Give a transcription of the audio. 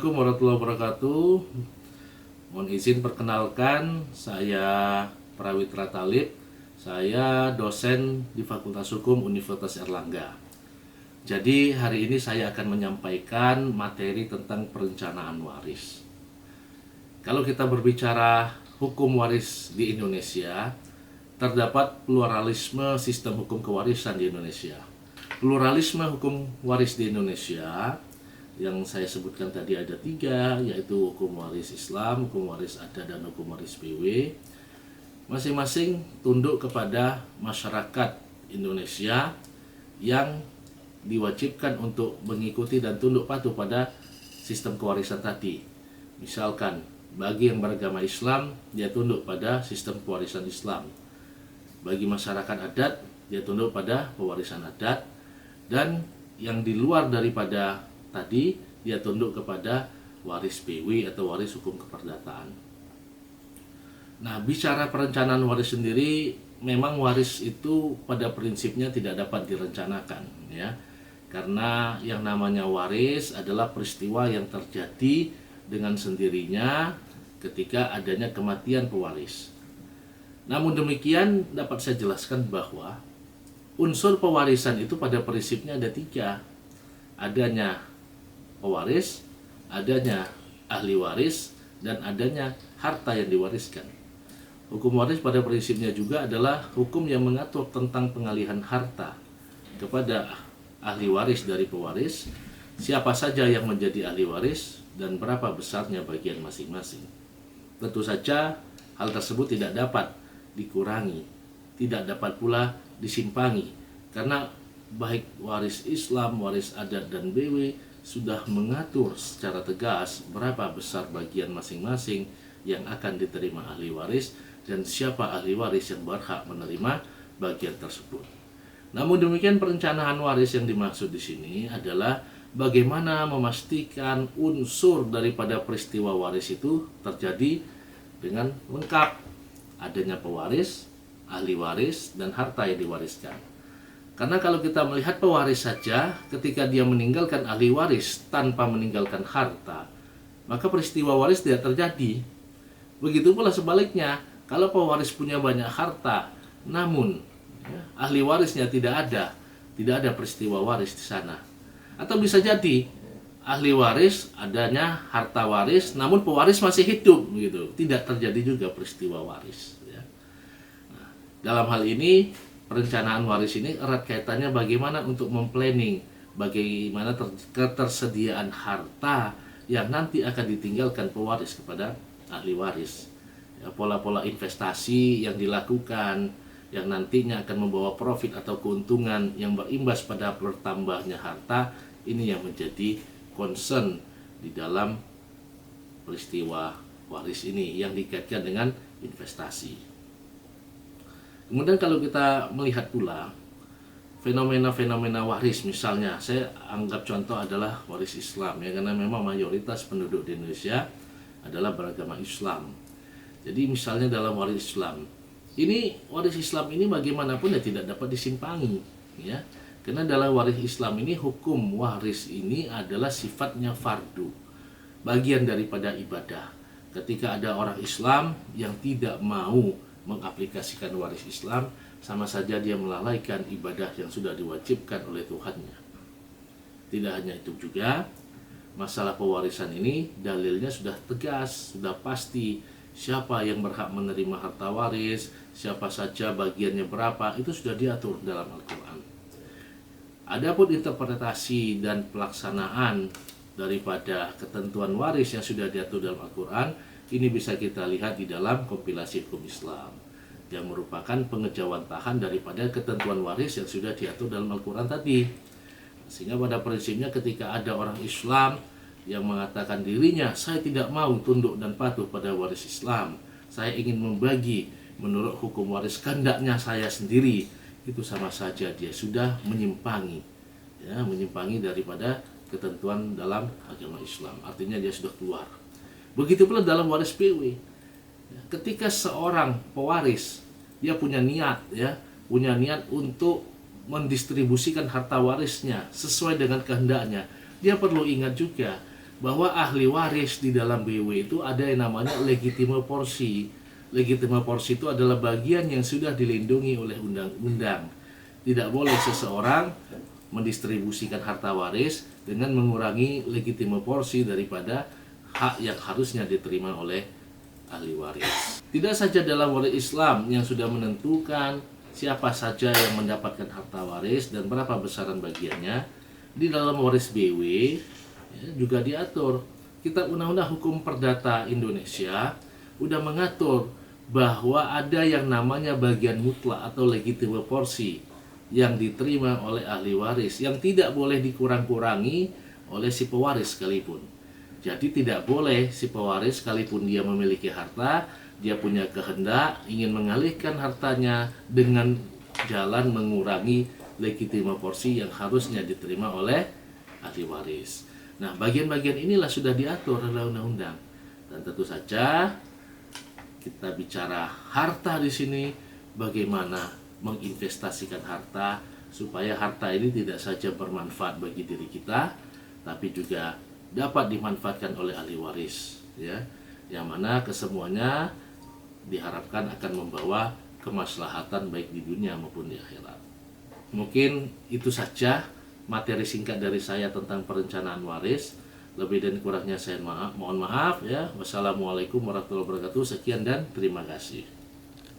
Assalamualaikum warahmatullahi wabarakatuh. Mohon izin perkenalkan, saya Prawitra Talib. Saya dosen di Fakultas Hukum Universitas Airlangga. Jadi hari ini saya akan menyampaikan materi tentang perencanaan waris. Kalau kita berbicara hukum waris di Indonesia, terdapat pluralisme sistem hukum kewarisan di Indonesia. Pluralisme hukum waris di Indonesia yang saya sebutkan tadi ada 3, yaitu hukum waris Islam, hukum waris adat, dan hukum waris PW. Masing-masing tunduk kepada masyarakat Indonesia yang diwajibkan untuk mengikuti dan tunduk patuh pada sistem kewarisan tadi. Misalkan bagi yang beragama Islam, dia tunduk pada sistem pewarisan Islam. Bagi masyarakat adat, dia tunduk pada pewarisan adat. Dan yang di luar daripada tadi, dia tunduk kepada waris PW atau waris hukum keperdataan. Nah, bicara perencanaan waris sendiri, memang waris itu pada prinsipnya tidak dapat direncanakan, ya. Karena yang namanya waris adalah peristiwa yang terjadi dengan sendirinya ketika adanya kematian pewaris. Namun demikian, dapat saya jelaskan bahwa unsur pewarisan itu pada prinsipnya ada 3. Adanya pewaris, adanya ahli waris, dan adanya harta yang diwariskan. Hukum waris pada prinsipnya juga adalah hukum yang mengatur tentang pengalihan harta kepada ahli waris dari pewaris, siapa saja yang menjadi ahli waris, dan berapa besarnya bagian masing-masing. Tentu saja hal tersebut tidak dapat dikurangi, tidak dapat pula disimpangi, karena baik waris Islam, waris adat, dan BW sudah mengatur secara tegas berapa besar bagian masing-masing yang akan diterima ahli waris dan siapa ahli waris yang berhak menerima bagian tersebut. Namun demikian, perencanaan waris yang dimaksud di sini adalah bagaimana memastikan unsur daripada peristiwa waris itu terjadi dengan lengkap, adanya pewaris, ahli waris, dan harta yang diwariskan. Karena kalau kita melihat pewaris saja, ketika dia meninggalkan ahli waris tanpa meninggalkan harta, maka peristiwa waris tidak terjadi. Begitu pula sebaliknya, kalau pewaris punya banyak harta, namun ahli warisnya tidak ada peristiwa waris di sana. Atau bisa jadi ahli waris adanya harta waris, namun pewaris masih hidup, gitu. Tidak terjadi juga peristiwa waris. Ya. Nah, dalam hal ini, perencanaan waris ini erat kaitannya bagaimana untuk memplanning, bagaimana ketersediaan harta yang nanti akan ditinggalkan pewaris kepada ahli waris. Ya, pola-pola investasi yang dilakukan yang nantinya akan membawa profit atau keuntungan yang berimbas pada bertambahnya harta, ini yang menjadi concern di dalam peristiwa waris ini yang dikaitkan dengan investasi. Kemudian kalau kita melihat pula fenomena-fenomena waris, misalnya saya anggap contoh adalah waris Islam, ya, karena memang mayoritas penduduk di Indonesia adalah beragama Islam. Jadi misalnya dalam waris Islam, waris Islam ini bagaimanapun ya tidak dapat disimpangi, ya. Karena dalam waris Islam ini, hukum waris ini adalah sifatnya fardu, bagian daripada ibadah. Ketika ada orang Islam yang tidak mau mengaplikasikan waris Islam, sama saja dia melalaikan ibadah yang sudah diwajibkan oleh Tuhannya. Tidak hanya itu juga, masalah pewarisan ini dalilnya sudah tegas, sudah pasti. Siapa yang berhak menerima harta waris, siapa saja bagiannya berapa, itu sudah diatur dalam Al-Quran. Adapun interpretasi dan pelaksanaan daripada ketentuan waris yang sudah diatur dalam Al-Quran, ini bisa kita lihat di dalam kompilasi hukum Islam yang merupakan pengejawantahan daripada ketentuan waris yang sudah diatur dalam Al-Quran tadi. Sehingga pada prinsipnya ketika ada orang Islam yang mengatakan dirinya, saya tidak mau tunduk dan patuh pada waris Islam, saya ingin membagi menurut hukum waris kehendaknya saya sendiri, itu sama saja dia sudah menyimpangi, ya, menyimpangi daripada ketentuan dalam agama Islam. Artinya dia sudah keluar. Begitu pula dalam waris PW. Ketika seorang pewaris dia punya niat, ya, punya niat untuk mendistribusikan harta warisnya sesuai dengan kehendaknya, dia perlu ingat juga bahwa ahli waris di dalam BW itu ada yang namanya legitime porsi. Legitime porsi itu adalah bagian yang sudah dilindungi oleh undang-undang. Tidak boleh seseorang mendistribusikan harta waris dengan mengurangi legitime porsi daripada hak yang harusnya diterima oleh ahli waris. Tidak saja dalam waris Islam yang sudah menentukan siapa saja yang mendapatkan harta waris dan berapa besaran bagiannya, di dalam waris BW ya, juga diatur. Kitab Undang-Undang Hukum Perdata Indonesia udah mengatur bahwa ada yang namanya bagian mutlak atau legitime porsi yang diterima oleh ahli waris yang tidak boleh dikurang-kurangi oleh si pewaris sekalipun. Jadi tidak boleh si pewaris sekalipun dia memiliki harta, dia punya kehendak ingin mengalihkan hartanya dengan jalan mengurangi legitime porsi yang harusnya diterima oleh ahli waris. Nah, bagian-bagian inilah sudah diatur oleh undang-undang. Dan tentu saja kita bicara harta di sini, bagaimana menginvestasikan harta supaya harta ini tidak saja bermanfaat bagi diri kita, tapi juga dapat dimanfaatkan oleh ahli waris, ya, yang mana kesemuanya diharapkan akan membawa kemaslahatan baik di dunia maupun di akhirat. Mungkin itu saja materi singkat dari saya tentang perencanaan waris. Lebih dan kurangnya saya mohon maaf ya. Wassalamualaikum warahmatullahi wabarakatuh. Sekian dan terima kasih.